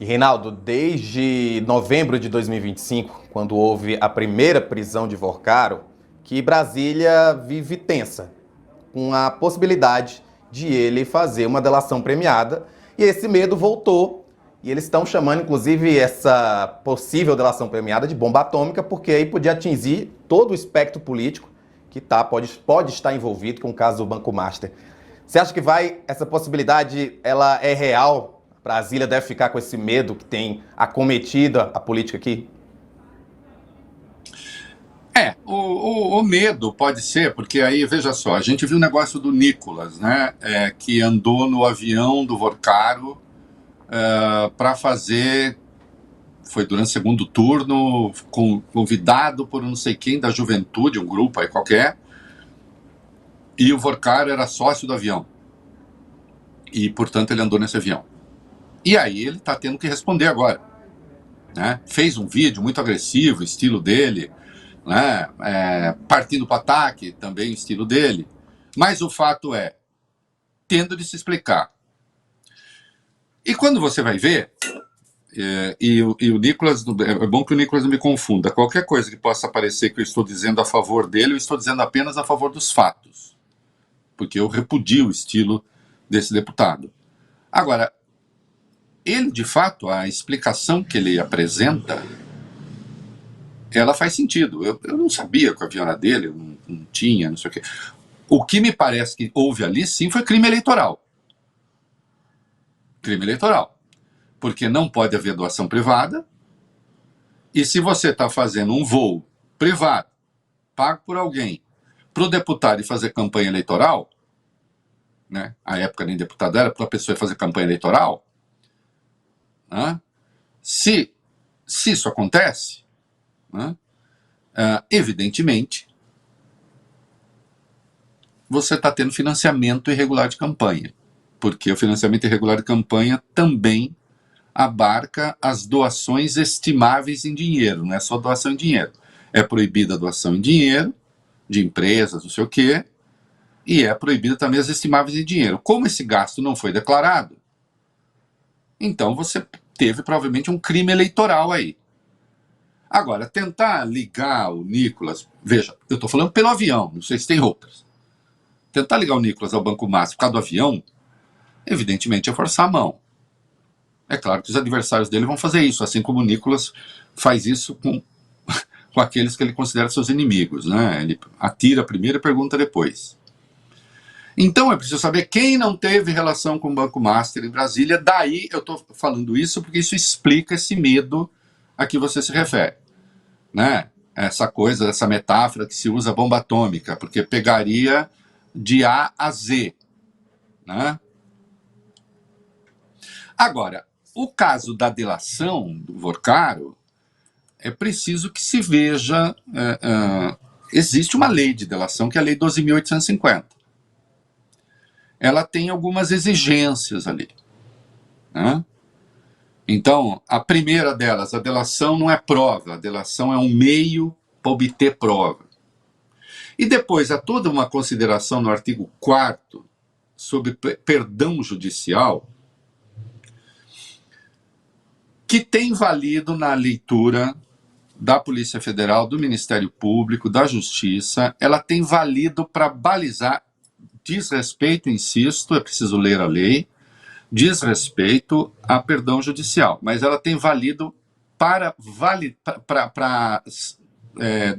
E, Reinaldo, desde novembro de 2025, quando houve a primeira prisão de Vorcaro, que Brasília vive tensa, com a possibilidade de ele fazer uma delação premiada, e esse medo voltou, e eles estão chamando, inclusive, essa possível delação premiada de bomba atômica, porque aí podia atingir todo o espectro político que pode estar envolvido com o caso do Banco Master. Você acha que essa possibilidade, ela é real? Brasília deve ficar com esse medo que tem acometido a política aqui? O medo pode ser, porque aí, veja só, a gente viu o negócio do Nicolas, né, que andou no avião do Vorcaro para fazer, foi durante o segundo turno, convidado por não sei quem da juventude, um grupo aí qualquer, e o Vorcaro era sócio do avião, e portanto ele andou nesse avião. E aí ele está tendo que responder agora, né? Fez um vídeo muito agressivo, estilo dele, né? Partindo para o ataque, também estilo dele. Mas o fato é, tendo de se explicar. E quando você vai ver, e o Nicolas, é bom que o Nicolas não me confunda, qualquer coisa que possa parecer que eu estou dizendo a favor dele, eu estou dizendo apenas a favor dos fatos, porque eu repudio o estilo desse deputado. Agora, ele, de fato, a explicação que ele apresenta, ela faz sentido. Eu não sabia que o avião era dele, eu não tinha, não sei o quê. O que me parece que houve ali, sim, foi crime eleitoral. Crime eleitoral. Porque não pode haver doação privada, e se você está fazendo um voo privado, pago por alguém, para o deputado ir fazer campanha eleitoral, né? A época nem deputado era, para a pessoa ir fazer campanha eleitoral, né? Se isso acontece, né? Evidentemente, você está tendo financiamento irregular de campanha, porque o financiamento irregular de campanha também abarca as doações estimáveis em dinheiro, não é só doação em dinheiro. É proibida a doação em dinheiro, de empresas, não sei o quê, e é proibida também as estimáveis em dinheiro. Como esse gasto não foi declarado, então você teve provavelmente um crime eleitoral aí. Agora, tentar ligar o Nicolas, veja, eu estou falando pelo avião, não sei se tem outras. Tentar ligar o Nicolas ao Banco Master por causa do avião, evidentemente é forçar a mão. É claro que os adversários dele vão fazer isso, assim como o Nicolas faz isso com aqueles que ele considera seus inimigos, né? Ele atira primeiro e pergunta depois. Então é preciso saber quem não teve relação com o Banco Master em Brasília. Daí eu estou falando isso porque isso explica esse medo a que você se refere, né? Essa coisa, essa metáfora que se usa bomba atômica, porque pegaria de A a Z, né? Agora, o caso da delação do Vorcaro, é preciso que se veja, existe uma lei de delação, que é a Lei 12.850. Ela tem algumas exigências ali, né? Então, a primeira delas, a delação não é prova, a delação é um meio para obter prova. E depois há toda uma consideração no artigo 4º sobre perdão judicial, que tem valido na leitura da Polícia Federal, do Ministério Público, da Justiça. Ela tem valido para balizar, diz respeito, insisto, é preciso ler a lei, diz respeito a perdão judicial, mas ela tem valido para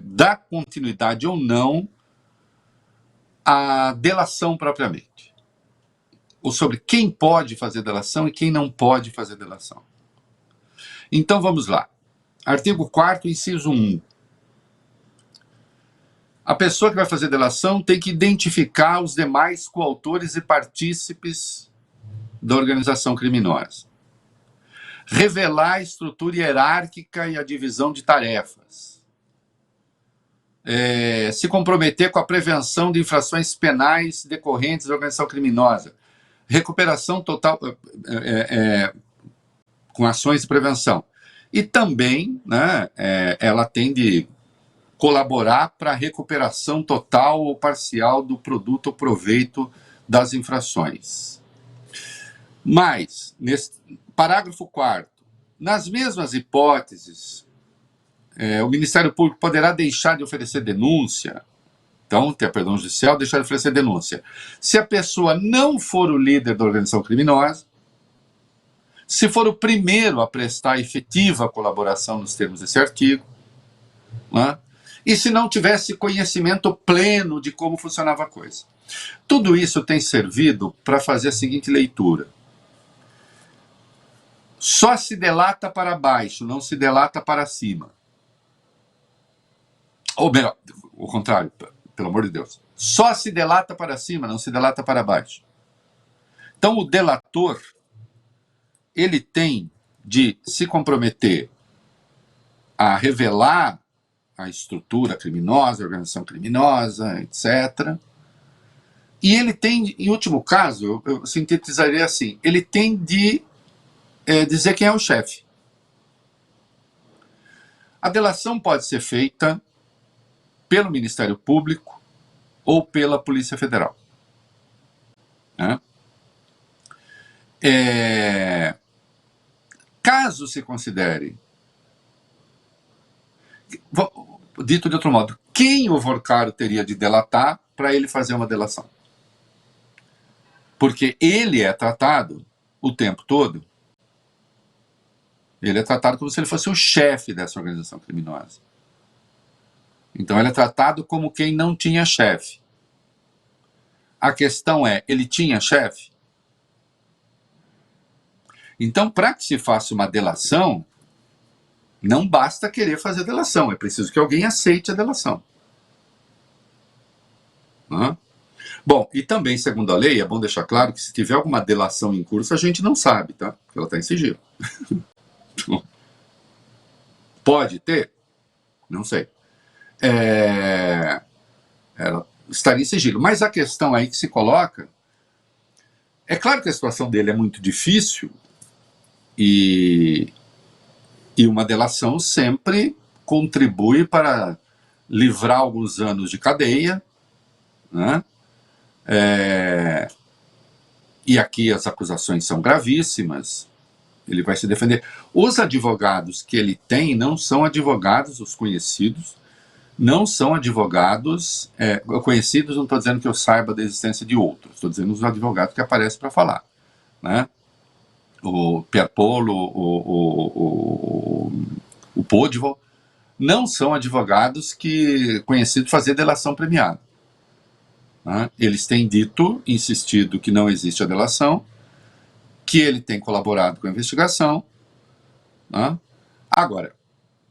dar continuidade ou não à delação propriamente, ou sobre quem pode fazer delação e quem não pode fazer delação. Então vamos lá. Artigo 4º, inciso 1. A pessoa que vai fazer delação tem que identificar os demais coautores e partícipes da organização criminosa. Revelar a estrutura hierárquica e a divisão de tarefas. Se comprometer com a prevenção de infrações penais decorrentes da organização criminosa. Recuperação total, com ações de prevenção. E também, né, ela tem de colaborar para a recuperação total ou parcial do produto ou proveito das infrações. Mas, nesse parágrafo 4º, Nas mesmas hipóteses, o Ministério Público poderá deixar de oferecer denúncia, então, ter perdão judicial, deixar de oferecer denúncia, se a pessoa não for o líder da organização criminosa, se for o primeiro a prestar efetiva colaboração nos termos desse artigo, né? E se não tivesse conhecimento pleno de como funcionava a coisa. Tudo isso tem servido para fazer a seguinte leitura. Só se delata para baixo, não se delata para cima. Ou melhor, o contrário, pelo amor de Deus. Só se delata para cima, não se delata para baixo. Então, o delator, ele tem de se comprometer a revelar a estrutura criminosa, a organização criminosa, etc. E ele tem, em último caso, eu sintetizaria assim, ele tem de dizer quem é o chefe. A delação pode ser feita pelo Ministério Público ou pela Polícia Federal. Né? Caso se considere, dito de outro modo, quem o Vorcaro teria de delatar para ele fazer uma delação? Porque ele é tratado o tempo todo, ele é tratado como se ele fosse o chefe dessa organização criminosa. Então ele é tratado como quem não tinha chefe. A questão é, ele tinha chefe? Então, para que se faça uma delação, não basta querer fazer a delação, é preciso que alguém aceite a delação. Bom, e também, segundo a lei, é bom deixar claro que se tiver alguma delação em curso, a gente não sabe, tá? Porque ela está em sigilo. Pode ter? Não sei. Ela estaria em sigilo. Mas a questão aí que se coloca, é claro que a situação dele é muito difícil e uma delação sempre contribui para livrar alguns anos de cadeia, né? E aqui as acusações são gravíssimas, ele vai se defender. Os advogados que ele tem não são advogados, os conhecidos, não são advogados conhecidos, não estou dizendo que eu saiba da existência de outros, estou dizendo os advogados que aparecem para falar, né? O Pierpolo, o Podval, não são advogados conhecidos fazer delação premiada. Né? Eles têm dito, insistido que não existe a delação, que ele tem colaborado com a investigação. Né? Agora,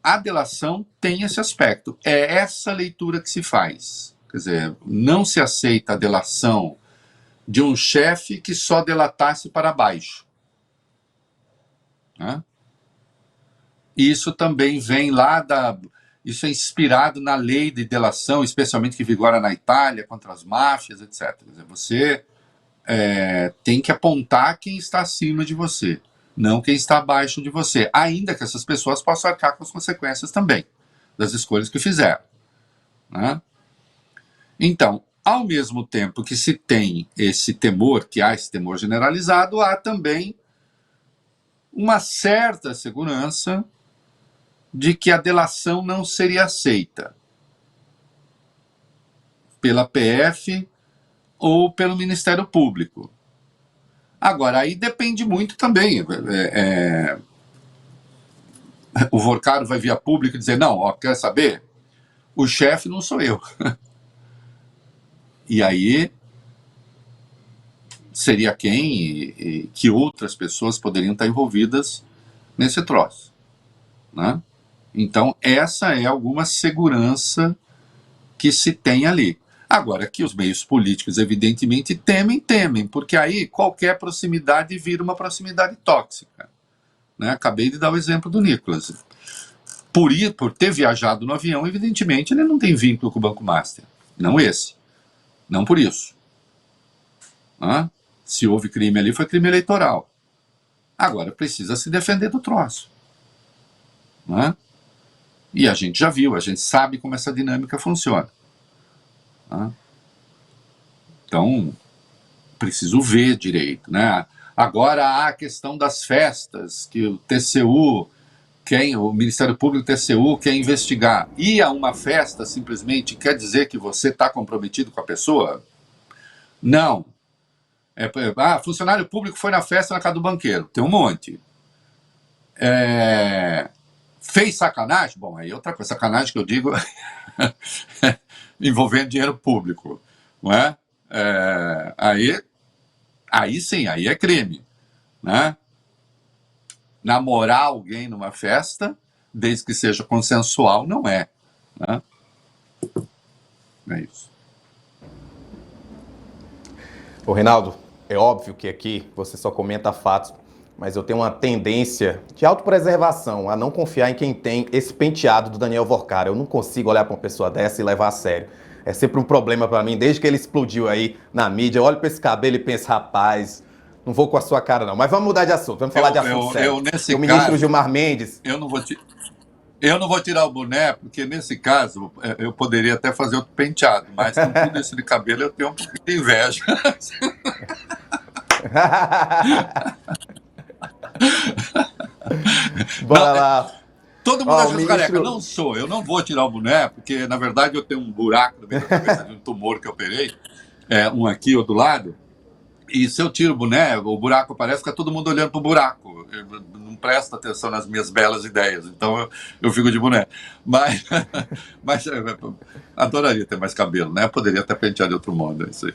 a delação tem esse aspecto, é essa leitura que se faz. Quer dizer, não se aceita a delação de um chefe que só delatasse para baixo. Né? Isso também vem lá isso é inspirado na lei de delação, especialmente que vigora na Itália, contra as máfias, etc. Quer dizer, você tem que apontar quem está acima de você, não quem está abaixo de você, ainda que essas pessoas possam arcar com as consequências também das escolhas que fizeram. Né? Então, ao mesmo tempo que se tem esse temor, que há esse temor generalizado, há também uma certa segurança de que a delação não seria aceita pela PF ou pelo Ministério Público. Agora, aí depende muito também. O Vorcaro vai vir a público e dizer, não, ó, quer saber? O chefe não sou eu. E aí seria quem que outras pessoas poderiam estar envolvidas nesse troço. Né? Então, essa é alguma segurança que se tem ali. Agora, que os meios políticos, evidentemente, temem, porque aí qualquer proximidade vira uma proximidade tóxica. Né? Acabei de dar o exemplo do Nicolas. Por ter viajado no avião, evidentemente, ele não tem vínculo com o Banco Master. Não esse. Não por isso. Se houve crime ali, foi crime eleitoral. Agora, precisa se defender do troço. E a gente já viu, a gente sabe como essa dinâmica funciona. Então, preciso ver direito. Né? Agora há a questão das festas, que o TCU, o Ministério Público e o TCU quer investigar. Ir a uma festa simplesmente quer dizer que você está comprometido com a pessoa? Não. Funcionário público foi na festa na casa do banqueiro. Tem um monte. Fez sacanagem? Bom, aí outra coisa. Sacanagem que eu digo envolvendo dinheiro público. Não é? Aí sim, aí é crime. Né? Namorar alguém numa festa, desde que seja consensual, não é. Né? É isso. Ô, Reinaldo, é óbvio que aqui você só comenta fatos, mas eu tenho uma tendência de autopreservação, a não confiar em quem tem esse penteado do Daniel Vorcara. Eu não consigo olhar para uma pessoa dessa e levar a sério. É sempre um problema para mim, desde que ele explodiu aí na mídia. Eu olho para esse cabelo e penso, rapaz, não vou com a sua cara não. Mas vamos mudar de assunto, vamos falar de assunto sério. Nesse o ministro caso, Gilmar Mendes... Eu não vou tirar o boné, porque nesse caso eu poderia até fazer outro penteado, mas com tudo isso de cabelo eu tenho um pouquinho de inveja. Bora lá. Todo mundo acha que careca. Não sou, eu não vou tirar o boné, porque na verdade eu tenho um buraco no meio da cabeça de um tumor que eu operei, um aqui, outro lado, e se eu tiro o boné, o buraco aparece, fica todo mundo olhando pro buraco. Não presta atenção nas minhas belas ideias, então eu fico de boné. Mas adoraria ter mais cabelo, né? Eu poderia até pentear de outro modo, é isso aí.